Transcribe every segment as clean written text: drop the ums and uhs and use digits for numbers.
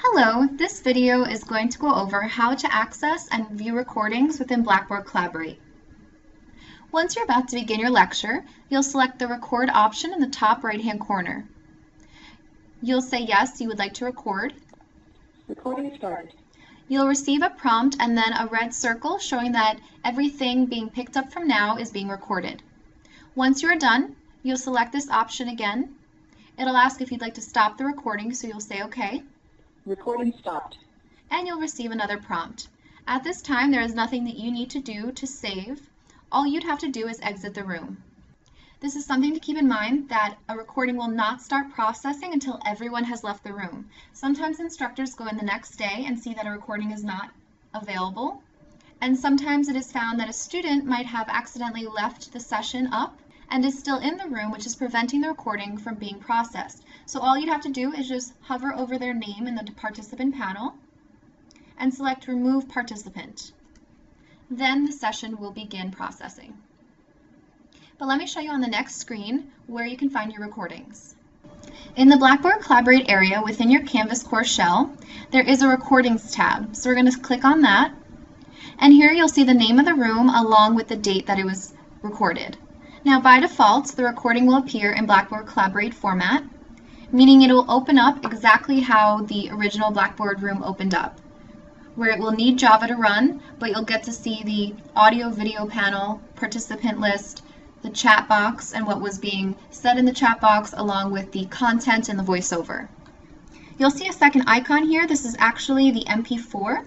Hello, this video is going to go over how to access and view recordings within Blackboard Collaborate. Once you're about to begin your lecture, you'll select the record option in the top right-hand corner. You'll say yes, you would like to record. Recording started. You'll receive a prompt and then a red circle showing that everything being picked up from now is being recorded. Once you are done, you'll select this option again. It'll ask if you'd like to stop the recording, so you'll say OK. Recording stopped. And you'll receive another prompt. At this time, there is nothing that you need to do to save. All you'd have to do is exit the room. This is something to keep in mind, that a recording will not start processing until everyone has left the room. Sometimes instructors go in the next day and see that a recording is not available. And sometimes it is found that a student might have accidentally left the session up and is still in the room, which is preventing the recording from being processed. So all you'd have to do is just hover over their name in the participant panel and select Remove Participant. Then the session will begin processing. But let me show you on the next screen where you can find your recordings. In the Blackboard Collaborate area within your Canvas course shell, there is a Recordings tab. So we're going to click on that. And here you'll see the name of the room along with the date that it was recorded. Now by default, the recording will appear in Blackboard Collaborate format, meaning it will open up exactly how the original Blackboard room opened up, where it will need Java to run, but you'll get to see the audio-video panel, participant list, the chat box, and what was being said in the chat box, along with the content and the voiceover. You'll see a second icon here. This is actually the MP4.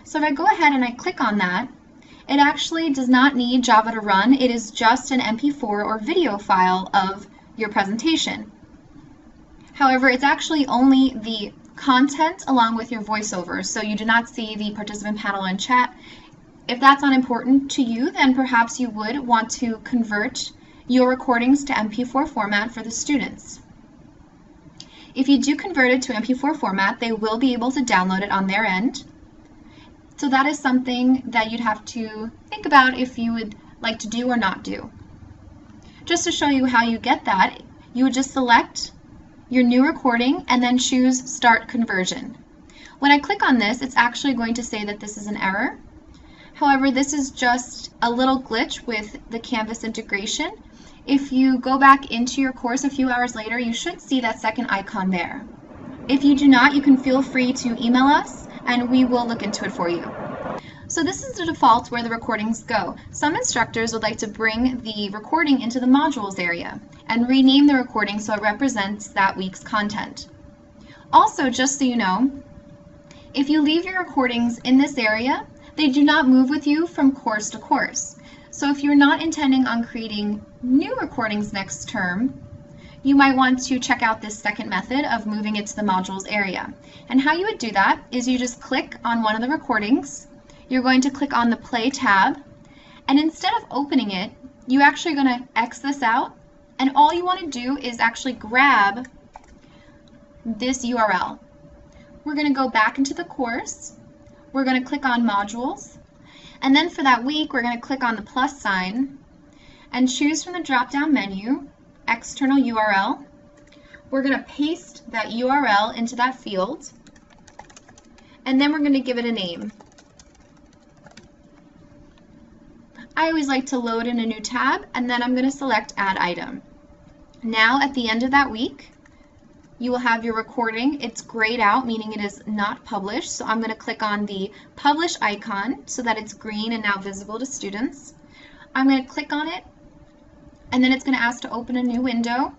So if I go ahead and I click on that, it actually does not need Java to run. It is just an MP4 or video file of your presentation. However, it's actually only the content along with your voiceover, so you do not see the participant panel and chat. If that's unimportant to you, then perhaps you would want to convert your recordings to MP4 format for the students. If you do convert it to MP4 format, they will be able to download it on their end. So that is something that you'd have to think about if you would like to do or not do. Just to show you how you get that, you would just select your new recording and then choose Start Conversion. When I click on this, it's actually going to say that this is an error. However, this is just a little glitch with the Canvas integration. If you go back into your course a few hours later, you should see that second icon there. If you do not, you can feel free to email us and we will look into it for you. So this is the default where the recordings go. Some instructors would like to bring the recording into the modules area and rename the recording so it represents that week's content. Also, just so you know, if you leave your recordings in this area, they do not move with you from course to course. So if you're not intending on creating new recordings next term, you might want to check out this second method of moving it to the modules area. And how you would do that is you just click on one of the recordings, you're going to click on the Play tab, and instead of opening it, you're actually going to X this out, and all you want to do is actually grab this URL. We're going to go back into the course, we're going to click on Modules, and then for that week, we're going to click on the plus sign and choose from the drop-down menu External URL. We're going to paste that URL into that field, and then we're going to give it a name. I always like to load in a new tab, and then I'm going to select Add Item. Now at the end of that week, you will have your recording. It's grayed out, meaning it is not published, so I'm going to click on the Publish icon so that it's green and now visible to students. I'm going to click on it, and then it's going to ask to open a new window,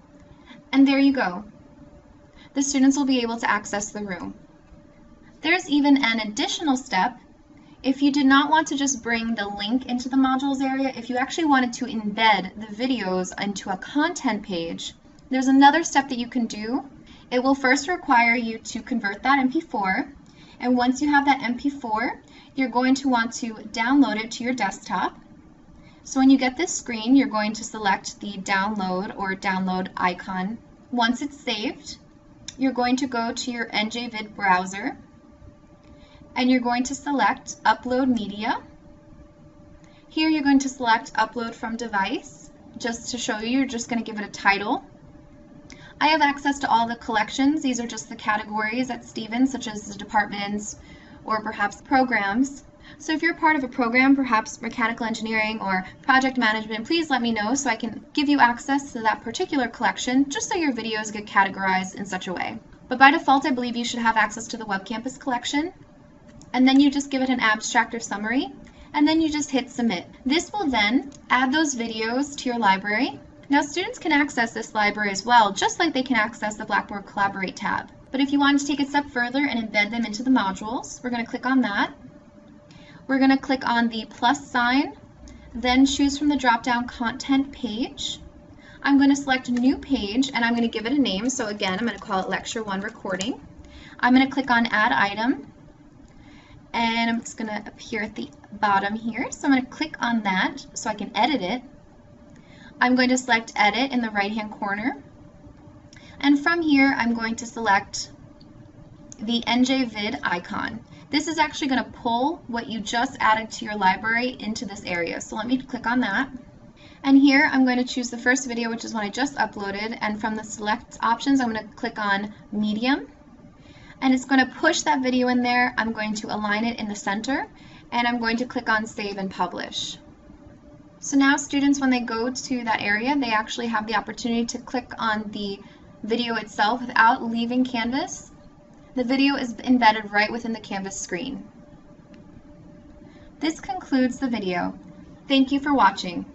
and there you go. The students will be able to access the room. There's even an additional step. If you did not want to just bring the link into the modules area, if you actually wanted to embed the videos into a content page, there's another step that you can do. It will first require you to convert that MP4, and once you have that MP4, you're going to want to download it to your desktop. So when you get this screen, you're going to select the download or download icon. Once it's saved, you're going to go to your NJVid browser and you're going to select Upload Media. Here you're going to select Upload from Device. Just to show you, you're just going to give it a title. I have access to all the collections. These are just the categories at Stevens, such as the departments or perhaps programs. So if you're part of a program, perhaps mechanical engineering or project management, please let me know so I can give you access to that particular collection, just so your videos get categorized in such a way. But by default, I believe you should have access to the Web Campus collection, and then you just give it an abstract or summary, and then you just hit submit. This will then add those videos to your library. Now students can access this library as well, just like they can access the Blackboard Collaborate tab. But if you want to take it a step further and embed them into the modules, we're going to click on that. We're going to click on the plus sign, then choose from the drop-down content page. I'm going to select a new page and I'm going to give it a name. So again, I'm going to call it Lecture 1 Recording. I'm going to click on Add Item, and it's going to appear at the bottom here. So I'm going to click on that so I can edit it. I'm going to select Edit in the right-hand corner. And from here, I'm going to select the NJVid icon. This is actually going to pull what you just added to your library into this area. So let me click on that. And here I'm going to choose the first video, which is one I just uploaded. And from the select options, I'm going to click on Medium. And it's going to push that video in there. I'm going to align it in the center. And I'm going to click on Save and Publish. So now students, when they go to that area, they actually have the opportunity to click on the video itself without leaving Canvas. The video is embedded right within the Canvas screen. This concludes the video. Thank you for watching.